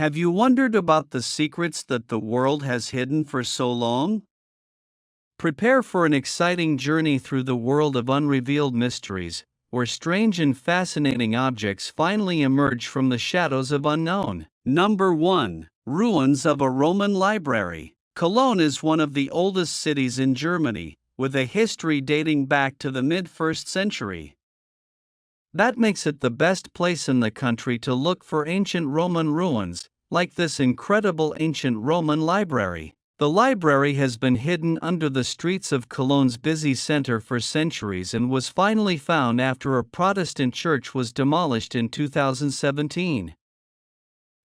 Have you wondered about the secrets that the world has hidden for so long? Prepare for an exciting journey through the world of unrevealed mysteries, where strange and fascinating objects finally emerge from the shadows of unknown. Number 1. Ruins of a Roman library. Cologne is one of the oldest cities in Germany, with a history dating back to the mid-1st century. That makes it the best place in the country to look for ancient Roman ruins, like this incredible ancient Roman library. The library has been hidden under the streets of Cologne's busy center for centuries and was finally found after a Protestant church was demolished in 2017.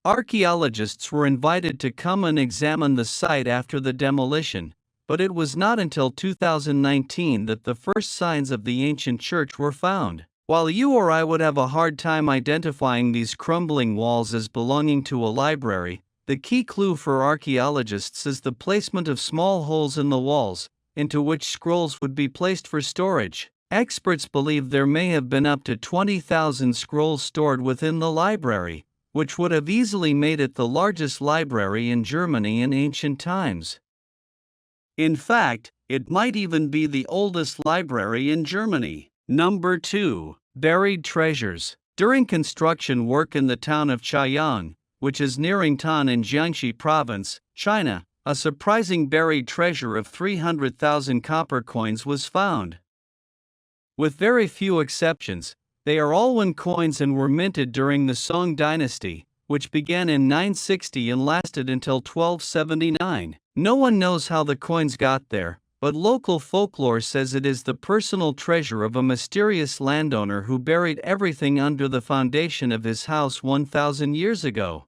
Archaeologists were invited to come and examine the site after the demolition, but it was not until 2019 that the first signs of the ancient church were found. While you or I would have a hard time identifying these crumbling walls as belonging to a library, the key clue for archaeologists is the placement of small holes in the walls, into which scrolls would be placed for storage. Experts believe there may have been up to 20,000 scrolls stored within the library, which would have easily made it the largest library in Germany in ancient times. In fact, it might even be the oldest library in Germany. Number 2. Buried treasures. During construction work in the town of Chaoyang, which is near Yingtan in Jiangxi Province, China, a surprising buried treasure of 300,000 copper coins was found. With very few exceptions, they are all yuan coins and were minted during the Song dynasty, which began in 960 and lasted until 1279. No one knows how the coins got there, but local folklore says it is the personal treasure of a mysterious landowner who buried everything under the foundation of his house 1,000 years ago.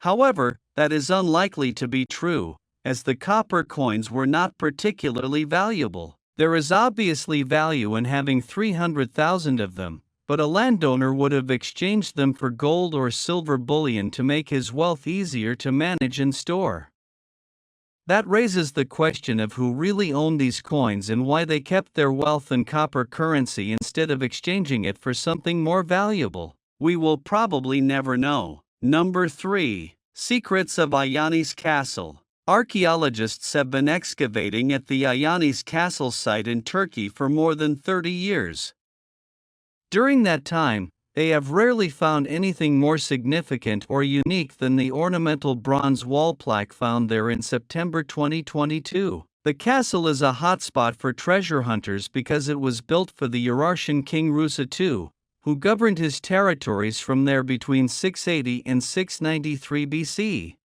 However, that is unlikely to be true, as the copper coins were not particularly valuable. There is obviously value in having 300,000 of them, but a landowner would have exchanged them for gold or silver bullion to make his wealth easier to manage and store. That raises the question of who really owned these coins and why they kept their wealth in copper currency instead of exchanging it for something more valuable. We will probably never know. Number 3. Secrets of Ayanis Castle. Archaeologists have been excavating at the Ayanis Castle site in Turkey for more than 30 years. During that time, they have rarely found anything more significant or unique than the ornamental bronze wall plaque found there in September 2022. The castle is a hotspot for treasure hunters because it was built for the Urartian king Rusa II, who governed his territories from there between 680 and 693 BC.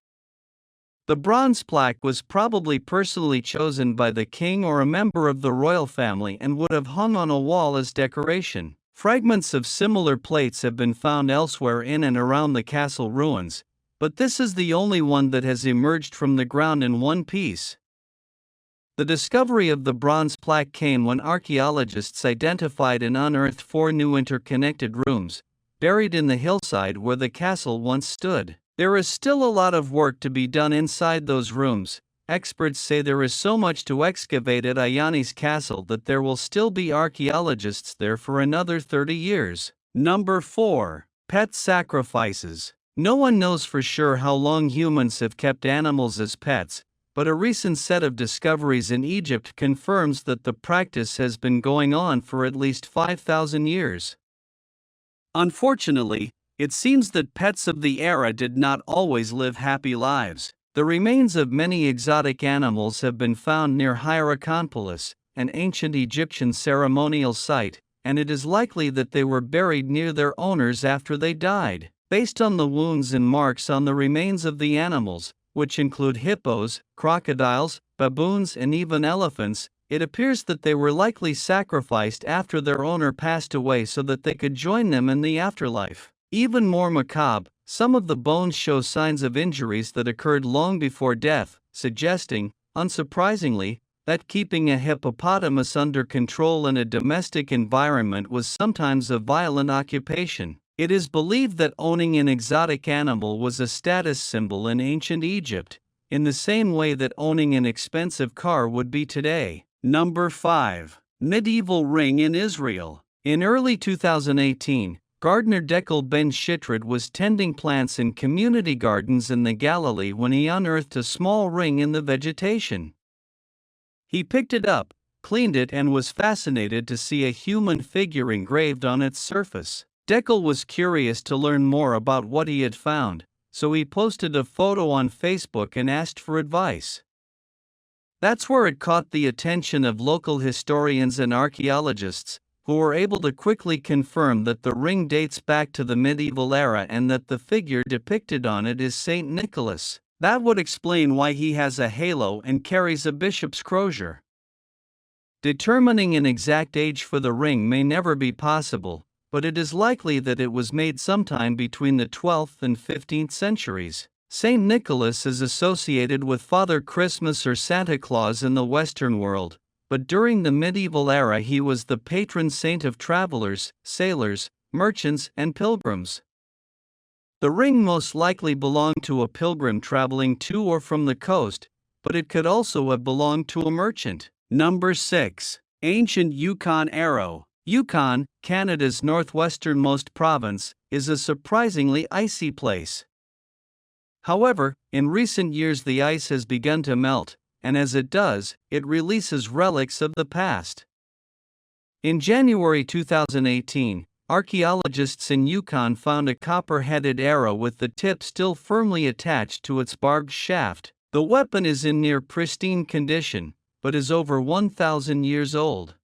The bronze plaque was probably personally chosen by the king or a member of the royal family and would have hung on a wall as decoration. Fragments of similar plates have been found elsewhere in and around the castle ruins, but this is the only one that has emerged from the ground in one piece. The discovery of the bronze plaque came when archaeologists identified and unearthed 4 new interconnected rooms, buried in the hillside where the castle once stood. There is still a lot of work to be done inside those rooms. Experts say there is so much to excavate at Ayanis Castle that there will still be archaeologists there for another 30 years. Number 4. Pet sacrifices. No one knows for sure how long humans have kept animals as pets, but a recent set of discoveries in Egypt confirms that the practice has been going on for at least 5,000 years. Unfortunately, it seems that pets of the era did not always live happy lives. The remains of many exotic animals have been found near Hierakonpolis, an ancient Egyptian ceremonial site, and it is likely that they were buried near their owners after they died. Based on the wounds and marks on the remains of the animals, which include hippos, crocodiles, baboons, and even elephants, it appears that they were likely sacrificed after their owner passed away so that they could join them in the afterlife. Even more macabre, some of the bones show signs of injuries that occurred long before death, suggesting, unsurprisingly, that keeping a hippopotamus under control in a domestic environment was sometimes a violent occupation. It is believed that owning an exotic animal was a status symbol in ancient Egypt, in the same way that owning an expensive car would be today. Number 5. Medieval ring in Israel. In early 2018, Gardener Deckel Ben Shitrid was tending plants in community gardens in the Galilee when he unearthed a small ring in the vegetation. He picked it up, cleaned it, and was fascinated to see a human figure engraved on its surface. Deckel was curious to learn more about what he had found, so he posted a photo on Facebook and asked for advice. That's where it caught the attention of local historians and archaeologists, who were able to quickly confirm that the ring dates back to the medieval era and that the figure depicted on it is Saint Nicholas. That would explain why he has a halo and carries a bishop's crozier. Determining an exact age for the ring may never be possible, but it is likely that it was made sometime between the 12th and 15th centuries. Saint Nicholas is associated with Father Christmas or Santa Claus in the Western world, but during the medieval era he was the patron saint of travelers, sailors, merchants, and pilgrims. The ring most likely belonged to a pilgrim traveling to or from the coast, but it could also have belonged to a merchant. Number 6. Ancient Yukon Arrow. Yukon, Canada's northwesternmost province, is a surprisingly icy place. However, in recent years the ice has begun to melt, and as it does, it releases relics of the past. In January 2018, archaeologists in Yukon found a copper-headed arrow with the tip still firmly attached to its barbed shaft. The weapon is in near pristine condition, but is over 1,000 years old.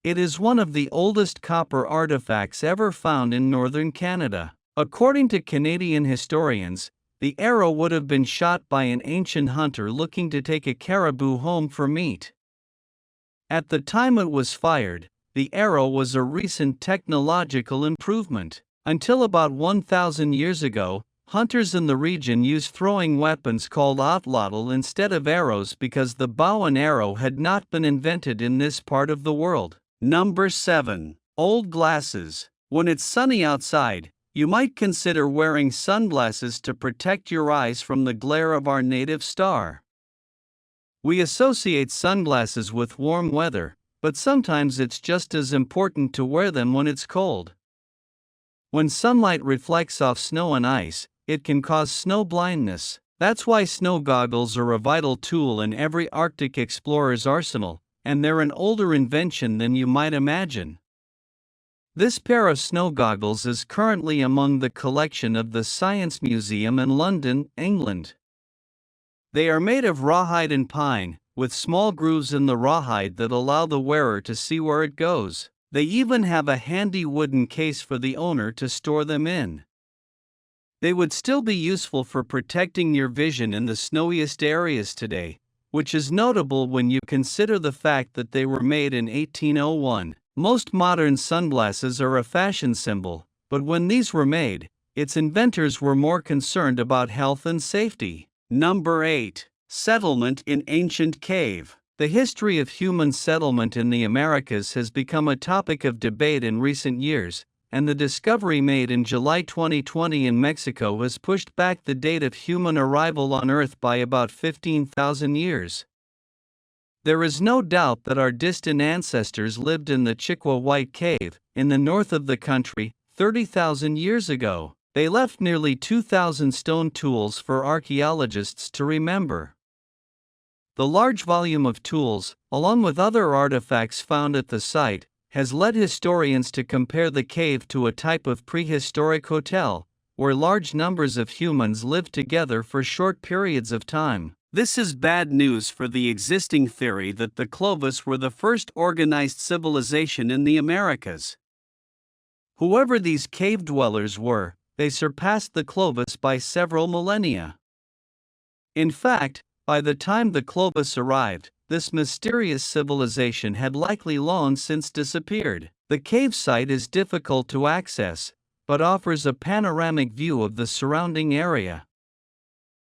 It is one of the oldest copper artifacts ever found in northern Canada. According to Canadian historians, the arrow would have been shot by an ancient hunter looking to take a caribou home for meat. At the time it was fired, the arrow was a recent technological improvement. Until about 1,000 years ago, hunters in the region used throwing weapons called atlotl instead of arrows because the bow and arrow had not been invented in this part of the world. Number 7. Old glasses. When it's sunny outside, you might consider wearing sunglasses to protect your eyes from the glare of our native star. We associate sunglasses with warm weather, but sometimes it's just as important to wear them when it's cold. When sunlight reflects off snow and ice, it can cause snow blindness. That's why snow goggles are a vital tool in every Arctic explorer's arsenal, and they're an older invention than you might imagine. This pair of snow goggles is currently among the collection of the Science Museum in London, England. They are made of rawhide and pine, with small grooves in the rawhide that allow the wearer to see where it goes. They even have a handy wooden case for the owner to store them in. They would still be useful for protecting your vision in the snowiest areas today, which is notable when you consider the fact that they were made in 1801. Most modern sunglasses are a fashion symbol, but when these were made, its inventors were more concerned about health and safety. Number 8. Settlement in ancient cave. The history of human settlement in the Americas has become a topic of debate in recent years, and the discovery made in July 2020 in Mexico has pushed back the date of human arrival on Earth by about 15,000 years. There is no doubt that our distant ancestors lived in the Chicwa White Cave, in the north of the country, 30,000 years ago. They left nearly 2,000 stone tools for archaeologists to remember. The large volume of tools, along with other artifacts found at the site, has led historians to compare the cave to a type of prehistoric hotel, where large numbers of humans lived together for short periods of time. This is bad news for the existing theory that the Clovis were the first organized civilization in the Americas. Whoever these cave dwellers were, they surpassed the Clovis by several millennia. In fact, by the time the Clovis arrived, this mysterious civilization had likely long since disappeared. The cave site is difficult to access, but offers a panoramic view of the surrounding area.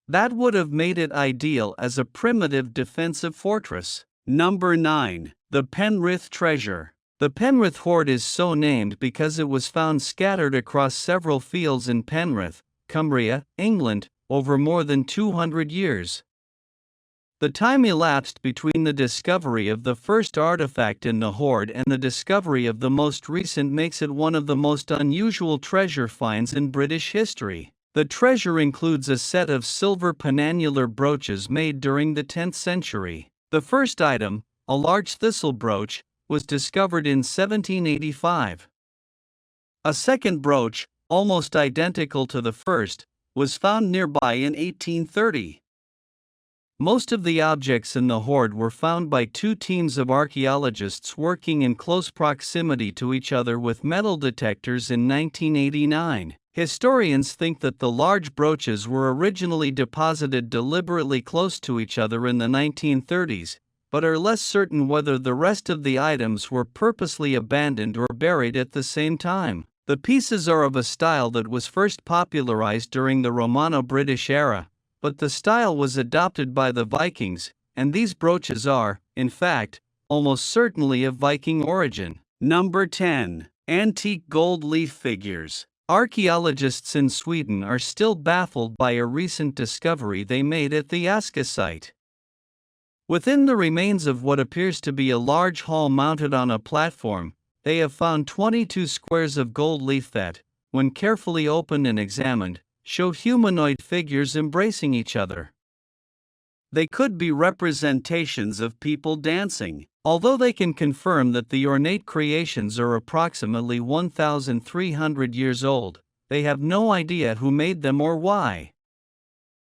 That would have made it ideal as a primitive defensive fortress. Number 9. The Penrith Treasure. The Penrith Hoard is so named because it was found scattered across several fields in Penrith, Cumbria, England, over more than 200 years. The time elapsed between the discovery of the first artifact in the hoard and the discovery of the most recent makes it one of the most unusual treasure finds in British history. The treasure includes a set of silver penannular brooches made during the 10th century. The first item, a large thistle brooch, was discovered in 1785. A second brooch, almost identical to the first, was found nearby in 1830. Most of the objects in the hoard were found by two teams of archaeologists working in close proximity to each other with metal detectors in 1989. Historians think that the large brooches were originally deposited deliberately close to each other in the 1930s, but are less certain whether the rest of the items were purposely abandoned or buried at the same time. The pieces are of a style that was first popularized during the Romano-British era, but the style was adopted by the Vikings, and these brooches are, in fact, almost certainly of Viking origin. Number 10. Antique gold leaf figures. Archaeologists in Sweden are still baffled by a recent discovery they made at the Aska site. Within the remains of what appears to be a large hall mounted on a platform, they have found 22 squares of gold leaf that, when carefully opened and examined, show humanoid figures embracing each other. They could be representations of people dancing. Although they can confirm that the ornate creations are approximately 1,300 years old, they have no idea who made them or why.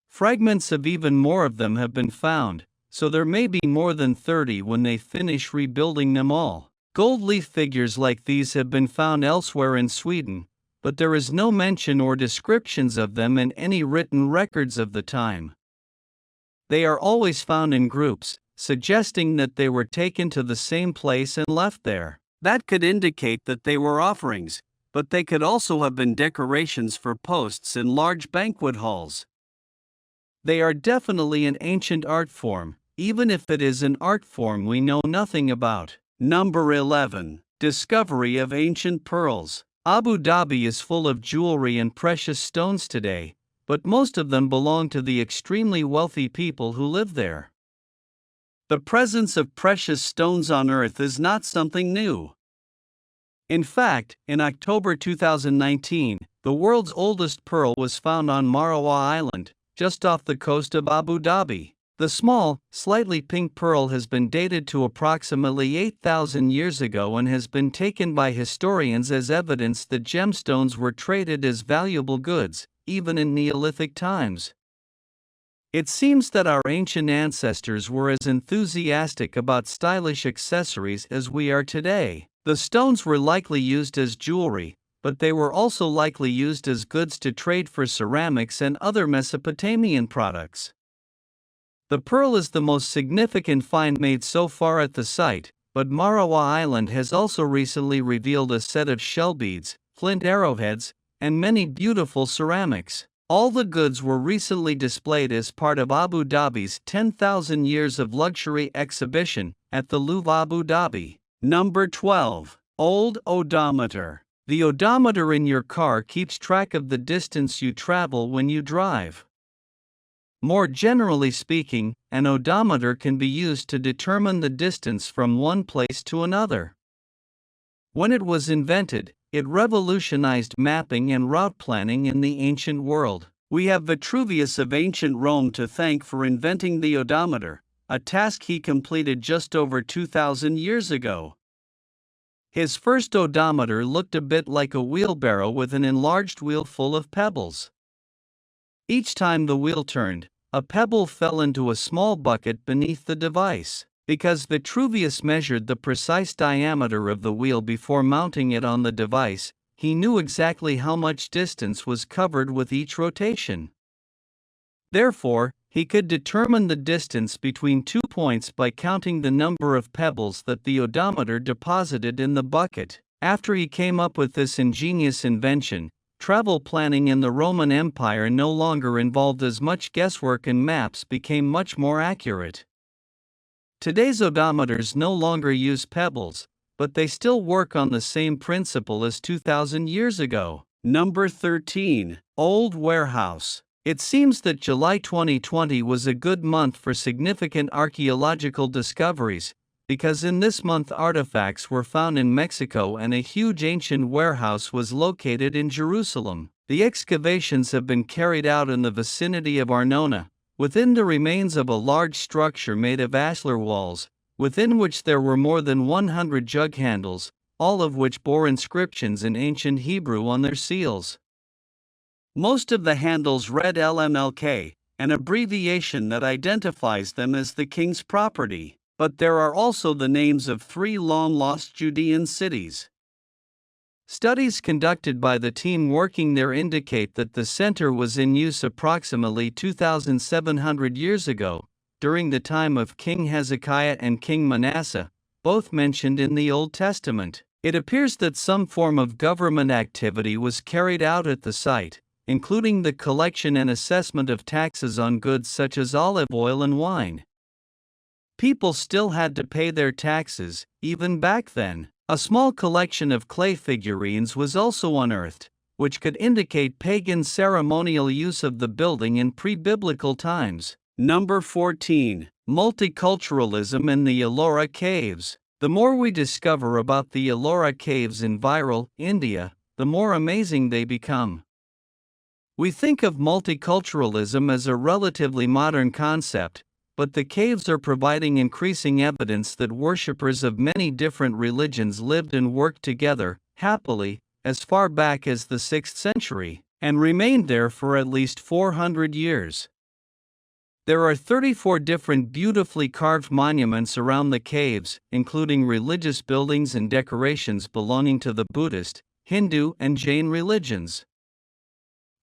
Fragments of even more of them have been found, so there may be more than 30 when they finish rebuilding them all. Gold leaf figures like these have been found elsewhere in Sweden, but there is no mention or descriptions of them in any written records of the time. They are always found in groups, suggesting that they were taken to the same place and left there. That could indicate that they were offerings, but they could also have been decorations for posts in large banquet halls. They are definitely an ancient art form, even if it is an art form we know nothing about. Number 11. Discovery of ancient pearls. Abu Dhabi is full of jewelry and precious stones today, but most of them belong to the extremely wealthy people who live there. The presence of precious stones on Earth is not something new. In fact, in October 2019, the world's oldest pearl was found on Marwa Island, just off the coast of Abu Dhabi. The small, slightly pink pearl has been dated to approximately 8,000 years ago and has been taken by historians as evidence that gemstones were traded as valuable goods, even in Neolithic times. It seems that our ancient ancestors were as enthusiastic about stylish accessories as we are today. The stones were likely used as jewelry, but they were also likely used as goods to trade for ceramics and other Mesopotamian products. The pearl is the most significant find made so far at the site, but Marwa Island has also recently revealed a set of shell beads, flint arrowheads, and many beautiful ceramics. All the goods were recently displayed as part of Abu Dhabi's 10,000 Years of Luxury exhibition at the Louvre Abu Dhabi. Number 12. Old odometer. The odometer in your car keeps track of the distance you travel when you drive. More generally speaking, an odometer can be used to determine the distance from one place to another. When it was invented, it revolutionized mapping and route planning in the ancient world. We have Vitruvius of ancient Rome to thank for inventing the odometer, a task he completed just over 2,000 years ago. His first odometer looked a bit like a wheelbarrow with an enlarged wheel full of pebbles. Each time the wheel turned, a pebble fell into a small bucket beneath the device. Because Vitruvius measured the precise diameter of the wheel before mounting it on the device, he knew exactly how much distance was covered with each rotation. Therefore, he could determine the distance between 2 points by counting the number of pebbles that the odometer deposited in the bucket. After he came up with this ingenious invention, travel planning in the Roman Empire no longer involved as much guesswork and maps became much more accurate. Today's odometers no longer use pebbles, but they still work on the same principle as 2,000 years ago. Number 13. Old warehouse. It seems that July 2020 was a good month for significant archaeological discoveries, because in this month artifacts were found in Mexico and a huge ancient warehouse was located in Jerusalem. The excavations have been carried out in the vicinity of Arnona, within the remains of a large structure made of ashlar walls, within which there were more than 100 jug handles, all of which bore inscriptions in ancient Hebrew on their seals. Most of the handles read LMLK, an abbreviation that identifies them as the king's property, but there are also the names of 3 long-lost Judean cities. Studies conducted by the team working there indicate that the center was in use approximately 2,700 years ago, during the time of King Hezekiah and King Manasseh, both mentioned in the Old Testament. It appears that some form of government activity was carried out at the site, including the collection and assessment of taxes on goods such as olive oil and wine. People still had to pay their taxes, even back then. A small collection of clay figurines was also unearthed, which could indicate pagan ceremonial use of the building in pre-biblical times. Number 14. Multiculturalism in the Ellora Caves. The more we discover about the Ellora Caves in Viral, India, the more amazing they become. We think of multiculturalism as a relatively modern concept, but the caves are providing increasing evidence that worshippers of many different religions lived and worked together, happily, as far back as the 6th century, and remained there for at least 400 years. There are 34 different beautifully carved monuments around the caves, including religious buildings and decorations belonging to the Buddhist, Hindu, and Jain religions.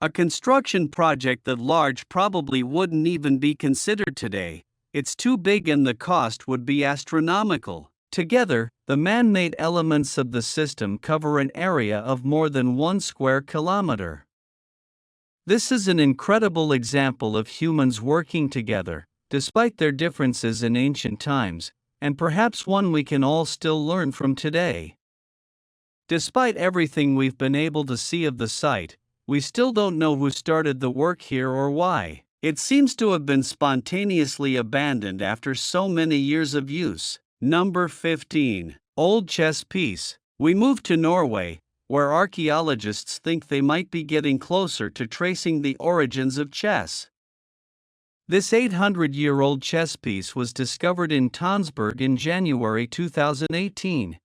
A construction project that large probably wouldn't even be considered today. It's too big and the cost would be astronomical. Together, the man-made elements of the system cover an area of more than 1 square kilometer. This is an incredible example of humans working together, despite their differences in ancient times, and perhaps one we can all still learn from today. Despite everything we've been able to see of the site, we still don't know who started the work here or why. It seems to have been spontaneously abandoned after so many years of use. Number 15. Old chess piece. We move to Norway, where archaeologists think they might be getting closer to tracing the origins of chess. This 800-year-old chess piece was discovered in Tonsberg in January 2018.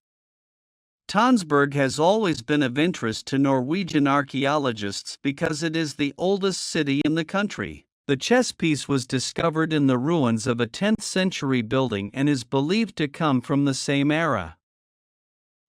Tonsberg has always been of interest to Norwegian archaeologists because it is the oldest city in the country. The chess piece was discovered in the ruins of a 10th-century building and is believed to come from the same era.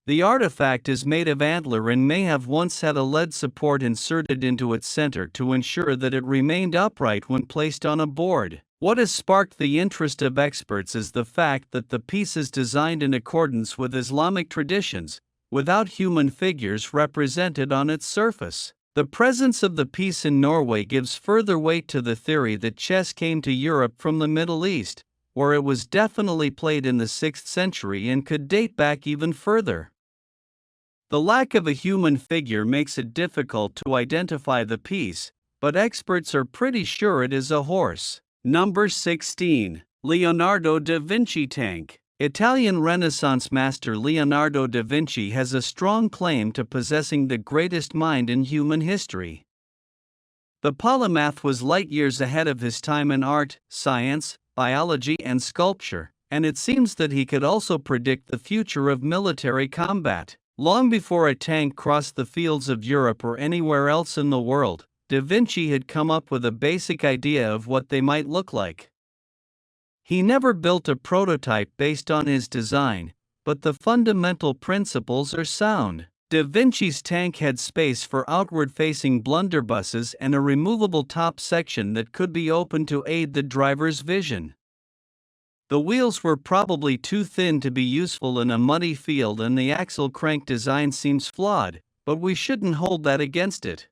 The artifact is made of antler and may have once had a lead support inserted into its center to ensure that it remained upright when placed on a board. What has sparked the interest of experts is the fact that the piece is designed in accordance with Islamic traditions, without human figures represented on its surface. The presence of the piece in Norway gives further weight to the theory that chess came to Europe from the Middle East, where it was definitely played in the 6th century and could date back even further. The lack of a human figure makes it difficult to identify the piece, but experts are pretty sure it is a horse. Number 16. Leonardo da Vinci tank. Italian Renaissance master Leonardo da Vinci has a strong claim to possessing the greatest mind in human history. The polymath was light years ahead of his time in art, science, biology, and sculpture, and it seems that he could also predict the future of military combat. Long before a tank crossed the fields of Europe or anywhere else in the world, Da Vinci had come up with a basic idea of what they might look like. He never built a prototype based on his design, but the fundamental principles are sound. Da Vinci's tank had space for outward-facing blunderbusses and a removable top section that could be opened to aid the driver's vision. The wheels were probably too thin to be useful in a muddy field and the axle crank design seems flawed, but we shouldn't hold that against it.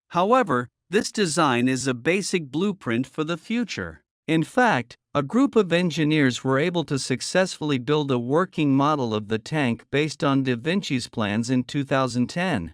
However, this design is a basic blueprint for the future. In fact, a group of engineers were able to successfully build a working model of the tank based on Da Vinci's plans in 2010.